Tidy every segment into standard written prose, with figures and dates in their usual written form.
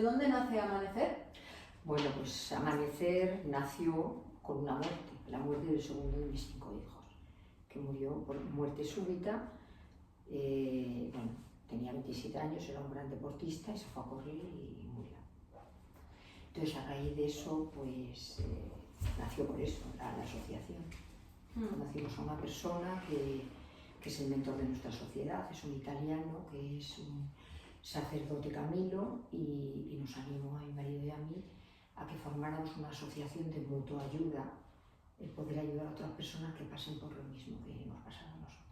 dónde nace Amanecer? Bueno, pues Amanecer nació con una muerte, la muerte del segundo de mis 5 hijos, que murió por muerte súbita. Bueno, tenía 27 años, era un gran deportista y se fue a correr y murió. Entonces, a raíz de eso, pues nació por eso la asociación. Conocimos a una persona que es el mentor de nuestra sociedad, es un italiano que es un sacerdote Camilo y nos animó a mi marido y a mí a que formáramos una asociación de mutua ayuda, el poder ayudar a otras personas que pasen por lo mismo que hemos pasado nosotros.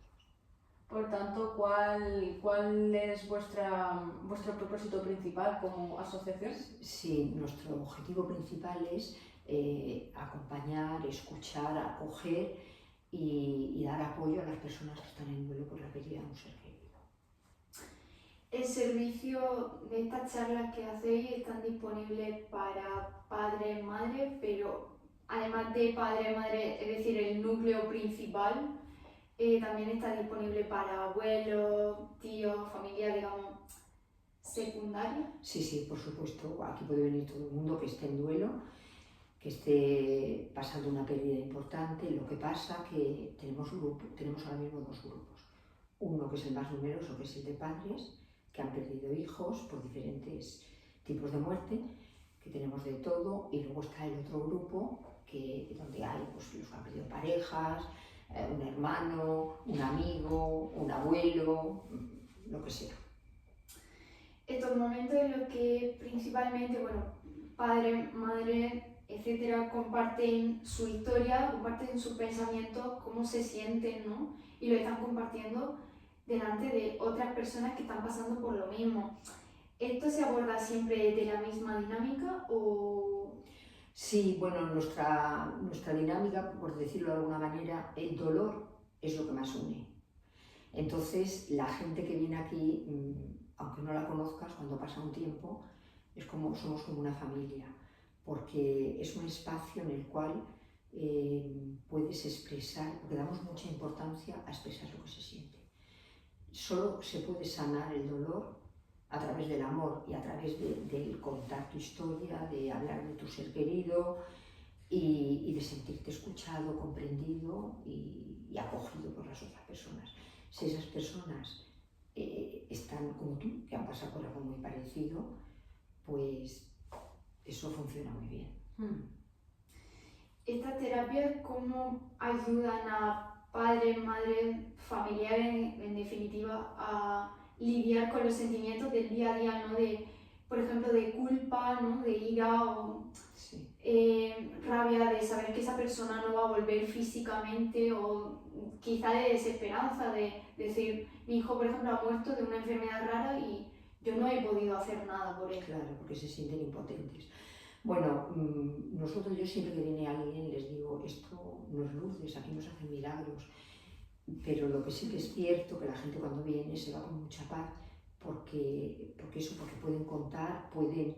Por tanto, ¿cuál es vuestro propósito principal como asociación? Sí, nuestro objetivo principal es acompañar, escuchar, acoger y dar apoyo a las personas que están en duelo por la pérdida de un ser querido. El servicio de estas charlas que hacéis están disponibles para padre, madre, pero además de padre, madre, es decir, el núcleo principal, también está disponible para abuelos, tíos, familia, digamos, secundaria. Sí, por supuesto, aquí puede venir todo el mundo que esté en duelo, que esté pasando una pérdida importante. Lo que pasa que tenemos ahora mismo 2 grupos. Uno que es el más numeroso, que es el de padres, que han perdido hijos por diferentes tipos de muerte, que tenemos de todo, y luego está el otro grupo, donde hay pues, los que han perdido parejas, un hermano, un amigo, un abuelo, lo que sea. Estos momentos en los que principalmente, bueno, padre, madre, etcétera, comparten su historia, comparten sus pensamientos, cómo se sienten, ¿no? Y lo están compartiendo delante de otras personas que están pasando por lo mismo. ¿Esto se aborda siempre de la misma dinámica o...? Sí, bueno, nuestra dinámica, por decirlo de alguna manera, el dolor es lo que más une. Entonces, la gente que viene aquí, aunque no la conozcas, cuando pasa un tiempo, somos como una familia, porque es un espacio en el cual puedes expresar, porque damos mucha importancia a expresar lo que se siente. Solo se puede sanar el dolor a través del amor y a través de contar tu historia, de hablar de tu ser querido y de sentirte escuchado, comprendido y acogido por las otras personas. Si esas personas están como tú, que han pasado por algo muy parecido, pues eso funciona muy bien. ¿Estas terapias cómo ayudan a padres, madres, familiares, en definitiva, a lidiar con los sentimientos del día a día, ¿no? Por ejemplo, de culpa, ¿no? De ira o rabia de saber que esa persona no va a volver físicamente, o quizá de desesperanza, de decir, mi hijo, por ejemplo, ha muerto de una enfermedad rara y yo no he podido hacer nada por él? Claro, porque se sienten impotentes. Bueno, yo siempre que viene alguien les digo, esto no es Lourdes, aquí no se hacen milagros, pero lo que sí que es cierto, que la gente cuando viene se va con mucha paz, porque pueden contar, pueden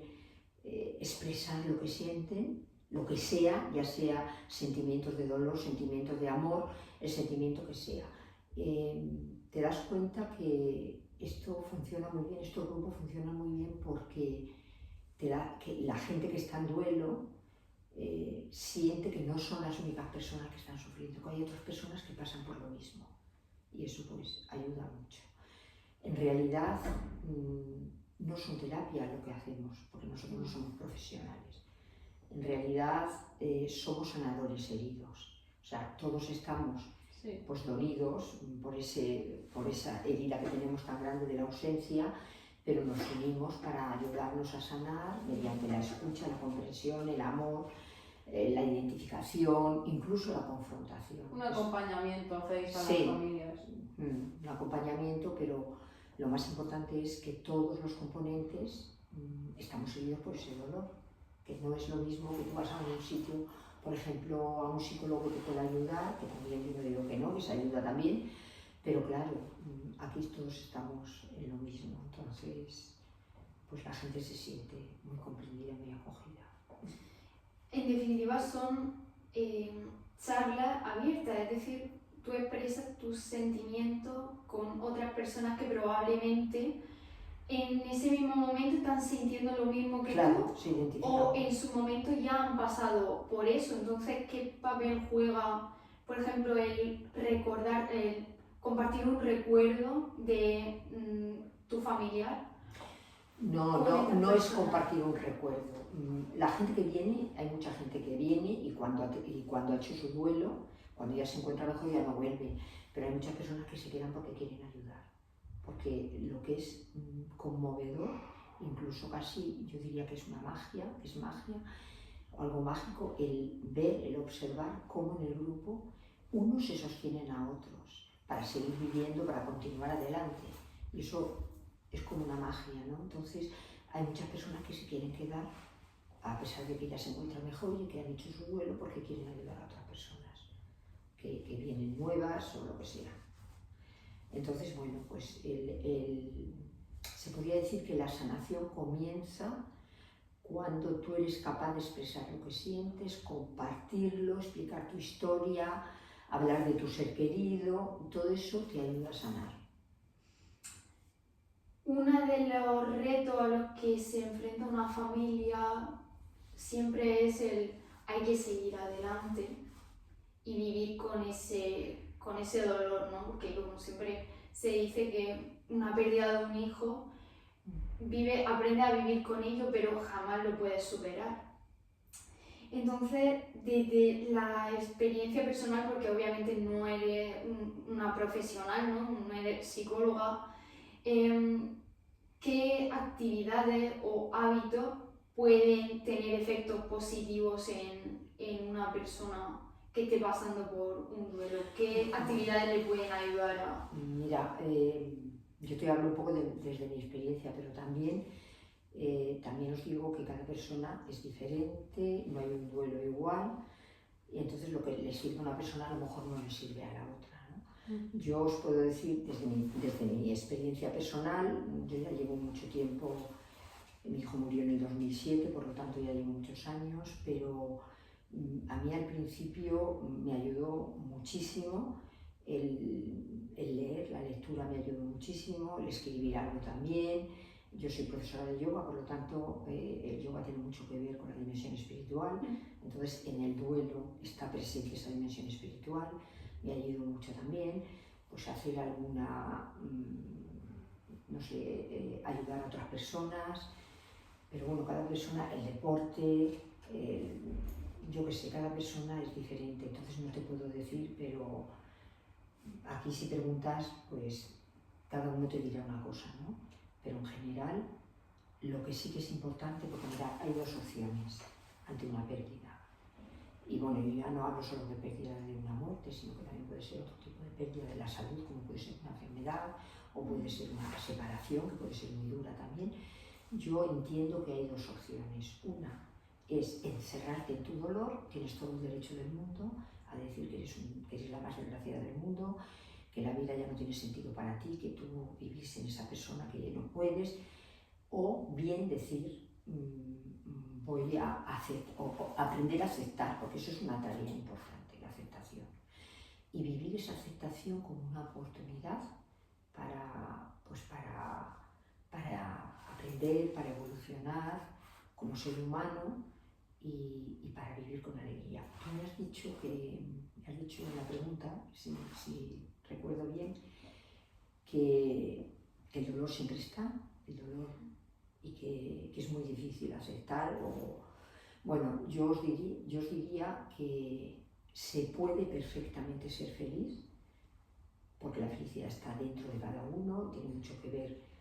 expresar lo que sienten, lo que sea, ya sea sentimientos de dolor, sentimientos de amor, el sentimiento que sea. Te das cuenta que esto funciona muy bien, estos grupos funcionan muy bien porque que la gente que está en duelo siente que no son las únicas personas que están sufriendo, que hay otras personas que pasan por lo mismo, y eso pues ayuda mucho. En realidad no son terapias lo que hacemos, porque nosotros no somos profesionales. En realidad somos sanadores heridos, o sea, todos estamos pues dolidos por esa herida que tenemos tan grande de la ausencia, pero nos unimos para ayudarnos a sanar mediante la escucha, la comprensión, el amor, la identificación, incluso la confrontación. Un acompañamiento hacéis a las familias. Un acompañamiento, pero lo más importante es que todos los componentes estamos heridos por ese dolor, que no es lo mismo que tú vas a un sitio, por ejemplo, a un psicólogo que te pueda ayudar, que también yo no digo que no, que se ayuda también, pero claro, aquí todos estamos en lo mismo, entonces pues la gente se siente muy comprendida, muy acogida. En definitiva son charlas abiertas, es decir, tú expresas tus sentimientos con otras personas que probablemente en ese mismo momento están sintiendo lo mismo que Claro, tú, se identifica. o en su momento ya han pasado por eso. Entonces, ¿qué papel juega, por ejemplo, el recordar, el compartir un recuerdo de tu familiar? No es compartir un recuerdo. La gente que viene, hay mucha gente que viene y cuando ha hecho su duelo, cuando ya se encuentra mejor ya no vuelve. Pero hay muchas personas que se quedan porque quieren ayudar. Porque lo que es conmovedor, incluso casi yo diría que es una magia, es magia, o algo mágico, el ver, el observar cómo en el grupo unos se sostienen a otros para seguir viviendo, para continuar adelante. Y eso es como una magia, ¿no? Entonces hay muchas personas que se quieren quedar a pesar de que ya se encuentran mejor y que han hecho su duelo porque quieren ayudar a otras personas que vienen nuevas o lo que sea. Entonces, bueno, pues se podría decir que la sanación comienza cuando tú eres capaz de expresar lo que sientes, compartirlo, explicar tu historia, hablar de tu ser querido, todo eso te ayuda a sanar. Uno de los retos a los que se enfrenta una familia siempre es hay que seguir adelante y vivir con ese dolor, ¿no? Porque como siempre se dice que una pérdida de un hijo, aprende a vivir con ello, pero jamás lo puedes superar. Entonces, desde la experiencia personal, porque obviamente no eres una profesional, no eres psicóloga, ¿qué actividades o hábitos pueden tener efectos positivos en una persona que esté pasando por un duelo? ¿Qué actividades le pueden ayudar a...? Mira, yo te hablo un poco desde mi experiencia, pero también os digo que cada persona es diferente, no hay un duelo igual, y entonces lo que le sirve a una persona a lo mejor no le sirve a la otra, ¿no? Yo os puedo decir, desde mi experiencia personal, yo ya llevo mucho tiempo, mi hijo murió en el 2007, por lo tanto ya llevo muchos años, pero a mí al principio me ayudó muchísimo el leer, la lectura me ayudó muchísimo, el escribir algo también. Yo soy profesora de yoga, por lo tanto el yoga tiene mucho que ver con la dimensión espiritual, entonces en el duelo está presente esa dimensión espiritual, me ayudó mucho también, pues hacer alguna, no sé, ayudar a otras personas, pero bueno, cada persona, el deporte, yo qué sé, cada persona es diferente, entonces no te puedo decir, pero aquí si preguntas, pues cada uno te dirá una cosa, ¿no? Pero en general, lo que sí que es importante, porque mira, hay dos opciones ante una pérdida. Y bueno, yo ya no hablo solo de pérdida de una muerte, sino que también puede ser otro tipo de pérdida de la salud, como puede ser una enfermedad, o puede ser una separación, que puede ser muy dura también. Yo entiendo que hay dos opciones. Una es encerrarte en tu dolor, tienes todo el derecho del mundo a decir que eres la más desgraciada del mundo, que la vida ya no tiene sentido para ti, que tú vivís en esa persona que ya no puedes, o bien decir, voy a aprender a aceptar, porque eso es una tarea importante, la aceptación, y vivir esa aceptación como una oportunidad para aprender, para evolucionar como ser humano y para vivir con alegría. Tú me has dicho en la pregunta, si recuerdo bien, que el dolor siempre está, el dolor, y que es muy difícil aceptar. Bueno, yo os diría que se puede perfectamente ser feliz, porque la felicidad está dentro de cada uno, tiene mucho que ver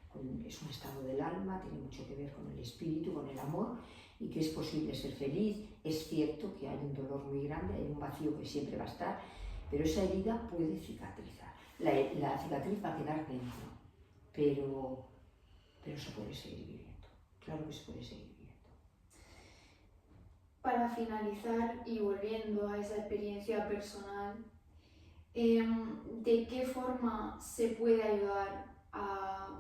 es un estado del alma, tiene mucho que ver con el espíritu, con el amor, y que es posible ser feliz. Es cierto que hay un dolor muy grande, hay un vacío que siempre va a estar, pero esa herida puede cicatrizar. La cicatriz va a quedar dentro, pero se puede seguir viviendo. Claro que se puede seguir viviendo. Para finalizar y volviendo a esa experiencia personal, ¿de qué forma se puede ayudar a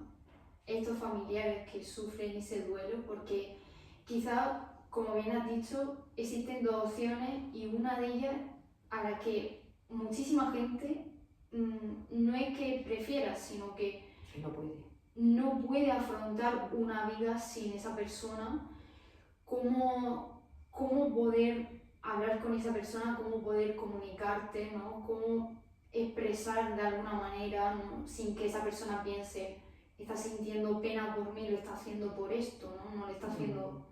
estos familiares que sufren ese duelo? Porque quizá, como bien has dicho, existen dos opciones y una de ellas a la que muchísima gente no es que prefiera, sino que no puede. no puede afrontar una vida sin esa persona, cómo poder hablar con esa persona, cómo poder comunicarte, ¿no? Cómo expresar de alguna manera, ¿no? Sin que esa persona piense, está sintiendo pena por mí, lo está haciendo por esto, ¿no? No lo está haciendo...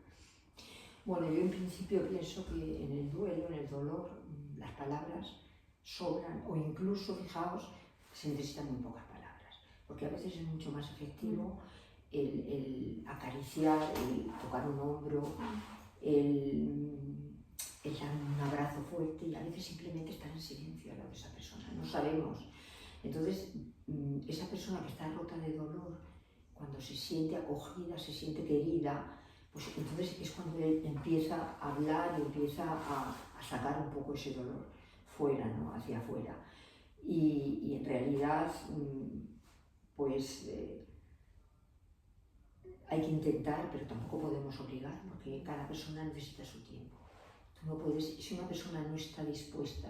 Bueno, yo en principio pienso que en el duelo, en el dolor, las palabras sobran, o incluso, fijaos, se necesitan muy pocas palabras, porque a veces es mucho más efectivo el acariciar, el tocar un hombro, el dar un abrazo fuerte, y a veces simplemente estar en silencio al lado de esa persona, no sabemos. Entonces, esa persona que está rota de dolor, cuando se siente acogida, se siente querida, pues entonces es cuando él empieza a hablar y empieza a sacar un poco ese dolor fuera, ¿no? Hacia afuera. Y en realidad, pues hay que intentar, pero tampoco podemos obligar, porque cada persona necesita su tiempo. Tú no puedes, si una persona no está dispuesta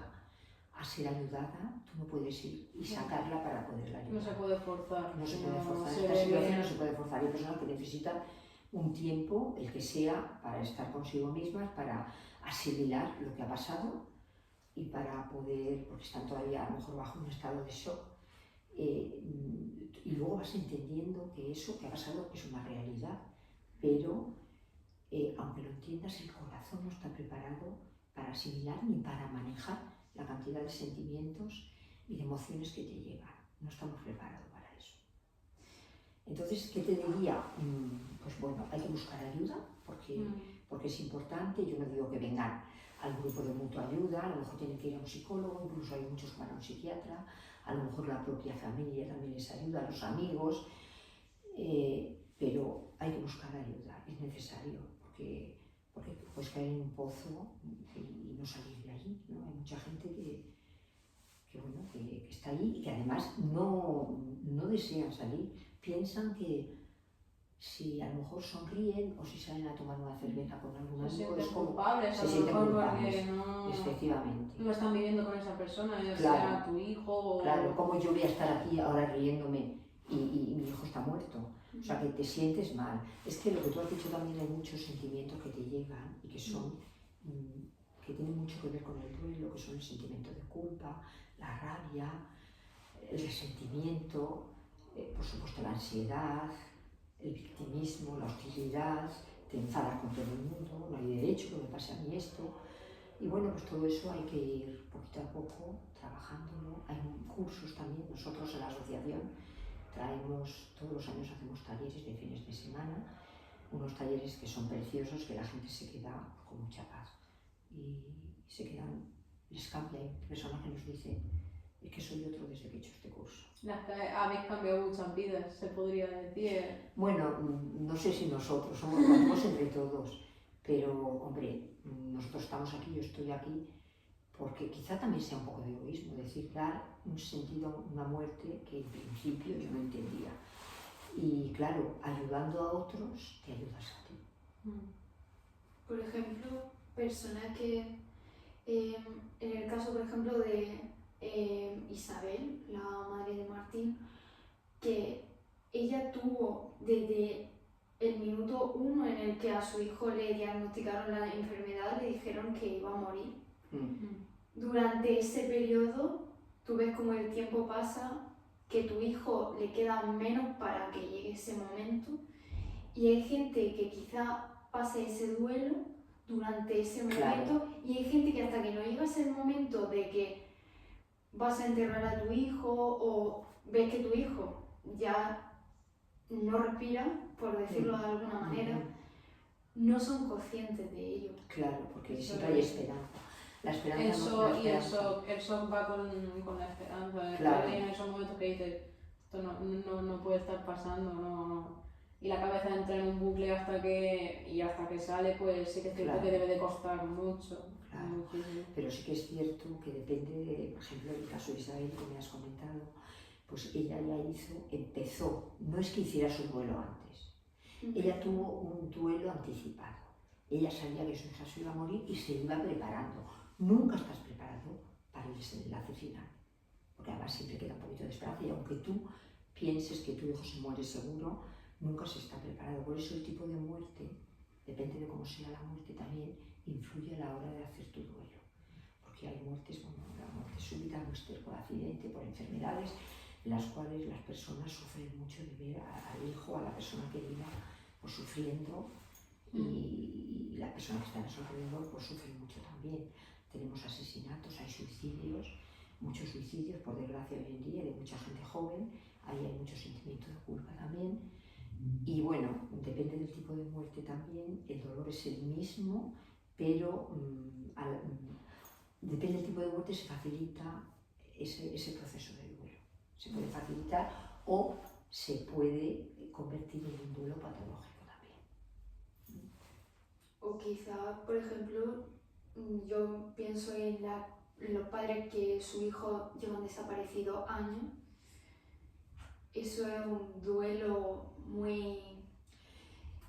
a ser ayudada, tú no puedes ir y sacarla para poderla ayudar. No se puede forzar. No se puede forzar, esta situación no se puede forzar. Hay personas que necesitan un tiempo, el que sea, para estar consigo mismas, para asimilar lo que ha pasado y para poder, porque están todavía a lo mejor bajo un estado de shock, y luego vas entendiendo que eso que ha pasado es una realidad, pero aunque lo entiendas, el corazón no está preparado para asimilar ni para manejar la cantidad de sentimientos y de emociones que te llegan. No estamos preparados para eso. Entonces, ¿qué te diría? Pues bueno, hay que buscar ayuda, porque es importante. Yo no digo que vengan al grupo de mutua ayuda, a lo mejor tienen que ir a un psicólogo, incluso hay muchos que van a un psiquiatra, a lo mejor la propia familia también les ayuda, los amigos, pero hay que buscar ayuda, es necesario, porque puedes caer en un pozo y no salir de allí, ¿no? Hay mucha gente que está allí y que además no desean salir, piensan que si a lo mejor sonríen o si salen a tomar una cerveza con algún amigo, es como se sienten culpables porque no, efectivamente. No están viviendo con esa persona, ya Claro, sea tu hijo o... Claro, ¿cómo yo voy a estar aquí ahora riéndome y mi hijo está muerto? O sea, que te sientes mal. Es que lo que tú has dicho también, hay muchos sentimientos que te llegan y que son, que tienen mucho que ver con el duelo, que son el sentimiento de culpa, la rabia, el resentimiento, por supuesto la ansiedad, el victimismo, la hostilidad, te enfadas con todo el mundo, no hay derecho que me pase a mí esto. Y bueno, pues todo eso hay que ir poquito a poco trabajándolo. Hay cursos también, nosotros en la asociación traemos, todos los años hacemos talleres de fines de semana, unos talleres que son preciosos, que la gente se queda con mucha paz y se quedan, les cambia. Hay personas que nos dicen, es que soy otro desde que he hecho este curso. Habéis cambiado muchas vidas, se podría decir. Bueno, no sé si nosotros, lo hacemos entre todos, pero hombre, nosotros estamos aquí, yo estoy aquí, porque quizá también sea un poco de egoísmo, decir, dar un sentido a una muerte que en principio yo no entendía. Y claro, ayudando a otros, te ayudas a ti. Por ejemplo, personas que, en el caso, por ejemplo, de Isabel, la madre de Martín, que ella tuvo desde el minuto 1 en el que a su hijo le diagnosticaron la enfermedad, le dijeron que iba a morir. Durante ese periodo, tú ves como el tiempo pasa, que tu hijo le queda menos para que llegue ese momento, y hay gente que quizá pase ese duelo durante ese momento, y hay gente que hasta que no llega ese momento de que vas a enterrar a tu hijo o ves que tu hijo ya no respira, por decirlo de alguna manera, no son conscientes de ello. Claro, porque siempre hay esperanza. La esperanza el shock va con la esperanza. Claro. En esos momentos que dices, esto no puede estar pasando, no. Y la cabeza entra en un bucle hasta que sale, pues sí que es cierto que debe de costar mucho. Claro. Muchísimo. Pero sí que es cierto que depende de, por ejemplo, el caso de Isabel que me has comentado, pues ella ya empezó, no es que hiciera su duelo antes, ella tuvo un duelo anticipado. Ella sabía que su hija se iba a morir y se iba preparando. Nunca estás preparado para el desenlace final, porque además siempre queda un poquito de esperanza, y aunque tú pienses que tu hijo se muere seguro, nunca se está preparado. Por eso el tipo de muerte, depende de cómo sea la muerte también, influye a la hora de hacer tu duelo. Porque hay muertes, bueno, la muerte súbita puede ser por accidente, por enfermedades, en las cuales las personas sufren mucho de ver al hijo, a la persona querida, pues sufriendo, y la persona que está a su alrededor pues sufre mucho también. Tenemos asesinatos, hay suicidios, muchos suicidios por desgracia hoy en día, de mucha gente joven, ahí hay mucho sentimiento de culpa también. Y bueno, depende del tipo de muerte también, el dolor es el mismo, pero depende del tipo de muerte, se facilita ese proceso de duelo. Se puede facilitar o se puede convertir en un duelo patológico también. O quizá, por ejemplo, yo pienso en los padres que su hijo llevan desaparecido años. Eso es un duelo muy...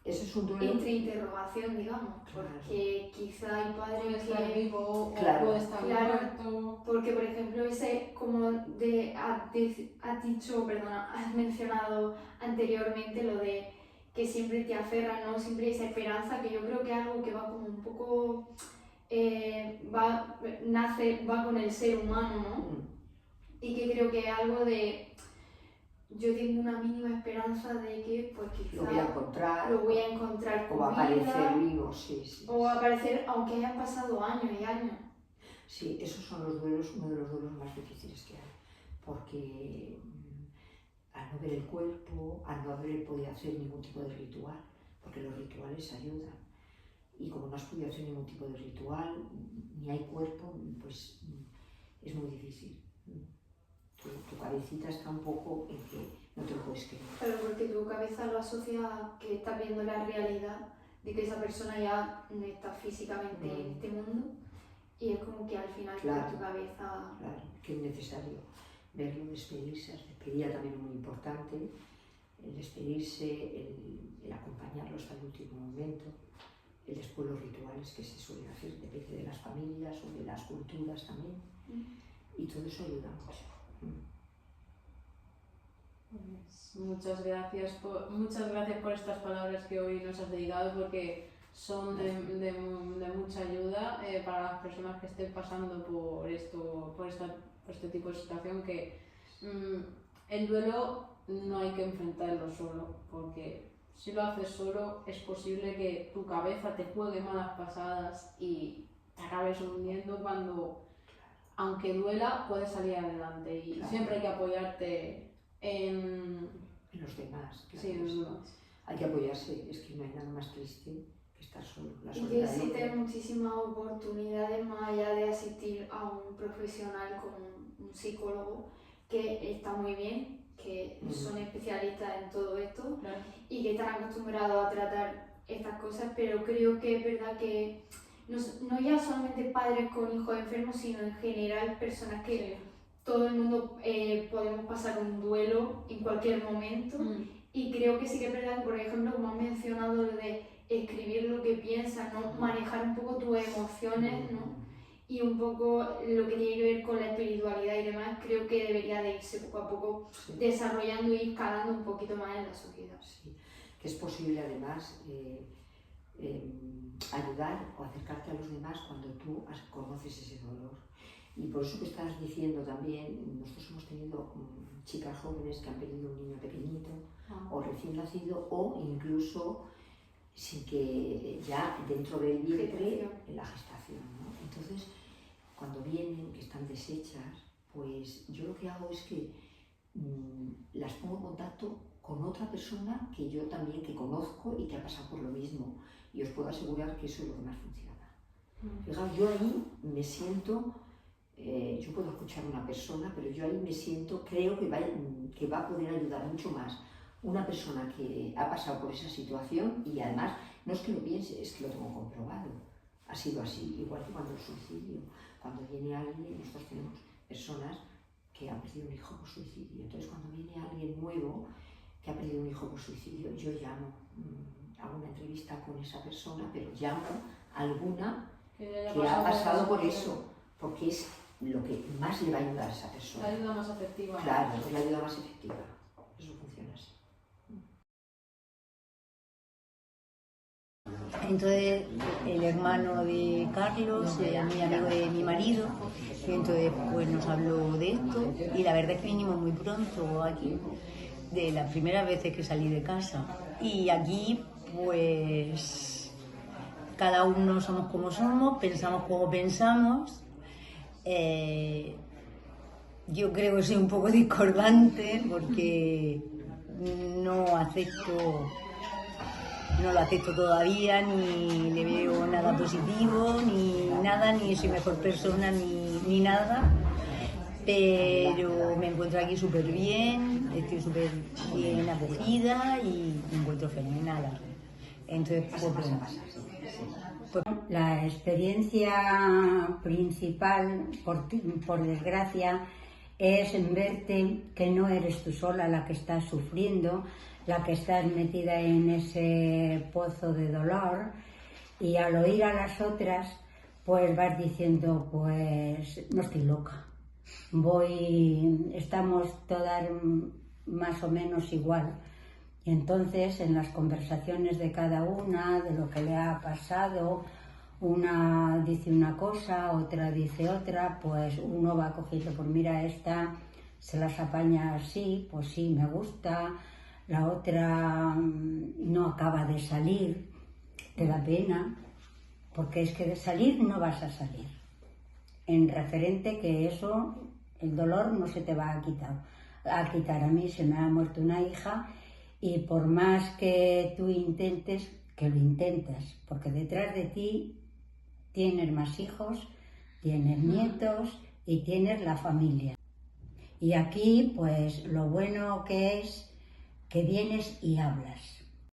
Eso es un duelo... entre interrogación, digamos, Claro. porque quizá hay padres Puede que... estar vivo Claro. o puede estar Claro. muerto. Porque, por ejemplo, ese, como has mencionado anteriormente lo de que siempre te aferra, ¿no? Siempre esa esperanza, que yo creo que es algo que va como un poco, va con el ser humano, ¿no? Y que creo que es algo de, yo tengo una mínima esperanza de que, pues Lo voy a encontrar. lo voy a encontrar con O va a aparecer vida, vivo, sí. o va a aparecer, aunque hayan pasado años y años. Sí, esos son los duelos, uno de los duelos más difíciles que hay, porque al no ver el cuerpo, al no haber podido hacer ningún tipo de ritual, porque los rituales ayudan, y como no has podido hacer ningún tipo de ritual, ni hay cuerpo, pues es muy difícil. Tu cabecita está un poco en que no te lo puedes creer. Claro, porque tu cabeza lo asocia a que estás viendo la realidad de que esa persona ya no está físicamente en este mundo, y es como que al final Claro. tu cabeza... Claro, que es necesario verlo, despedirse. La despedida también es muy importante, el despedirse, el acompañarlo hasta el último momento, después los rituales que se suelen hacer, depende de las familias o de las culturas también, y todo eso ayuda mucho. Pues muchas gracias por estas palabras que hoy nos has dedicado, porque son de mucha ayuda para las personas que estén pasando por este tipo de situación, que el duelo no hay que enfrentarlo solo, porque si lo haces solo es posible que tu cabeza te juegue malas pasadas y te acabes hundiendo cuando, aunque duela, puedes salir adelante, y Claro. siempre hay que apoyarte en los demás, claro. Sí, en los demás. Hay que apoyarse, es que no hay nada más triste que estar solo. La Y que soledad existen muchísimas oportunidades más allá de asistir a un profesional como un psicólogo, que está muy bien, que son especialistas en todo esto, Claro. y que están acostumbrados a tratar estas cosas, pero creo que es verdad que no ya solamente padres con hijos enfermos, sino en general personas que todo el mundo podemos pasar un duelo en cualquier momento. Y creo que sí que es verdad que, por ejemplo, como has mencionado, lo de escribir lo que piensas, ¿no? Manejar un poco tus emociones, ¿no? Y un poco lo que tiene que ver con la espiritualidad y demás, creo que debería de irse poco a poco desarrollando y escalando un poquito más en la sociedad. Sí, que es posible además ayudar o acercarte a los demás cuando tú conoces ese dolor. Y por eso que estás diciendo también, nosotros hemos tenido chicas jóvenes que han perdido un niño pequeñito o recién nacido, o incluso sin que ya dentro del vientre, en la gestación, ¿no? Entonces, cuando vienen, que están deshechas, pues yo lo que hago es que las pongo en contacto con otra persona que yo también que conozco y que ha pasado por lo mismo, y os puedo asegurar que eso es lo que más funciona. Fijaos, yo ahí me siento, yo puedo escuchar a una persona, pero yo ahí me siento, creo que va a poder ayudar mucho más una persona que ha pasado por esa situación, y además no es que lo piense, es que lo tengo comprobado. Ha sido así, igual que cuando el suicidio. Cuando viene alguien, nosotros tenemos personas que han perdido un hijo por suicidio. Entonces, cuando viene alguien nuevo que ha perdido un hijo por suicidio, yo llamo, hago una entrevista con esa persona, pero llamo a alguna que ha pasado por eso, porque es lo que más le va a ayudar a esa persona. La ayuda más efectiva. Claro, es la ayuda más efectiva. Eso funciona así. Entonces, el hermano de Carlos, muy amigo de mi marido, y entonces pues nos habló de esto y la verdad es que vinimos muy pronto aquí, de las primeras veces que salí de casa. Y aquí pues cada uno somos como somos, pensamos como pensamos. Yo creo que soy un poco discordante porque no lo acepto todavía, ni le veo nada positivo, ni nada, ni soy mejor persona, ni nada. Pero me encuentro aquí súper bien, estoy súper bien acogida y me encuentro fenomenal aquí. Entonces, la experiencia principal, por desgracia, es en verte que no eres tú sola la que estás sufriendo, la que estás metida en ese pozo de dolor, y al oír a las otras pues vas diciendo, pues no estoy loca, estamos todas más o menos igual. Y entonces en las conversaciones de cada una, de lo que le ha pasado, una dice una cosa, otra dice otra, pues uno va cogiendo, pues mira, esta se las apaña así, pues sí, me gusta, la otra no acaba de salir, te da pena, porque es que de salir no vas a salir. En referente que eso, el dolor no se te va a quitar. A mí se me ha muerto una hija y por más que tú intentes, que lo intentas, porque detrás de ti tienes más hijos, tienes nietos y tienes la familia. Y aquí, pues lo bueno que es que vienes y hablas.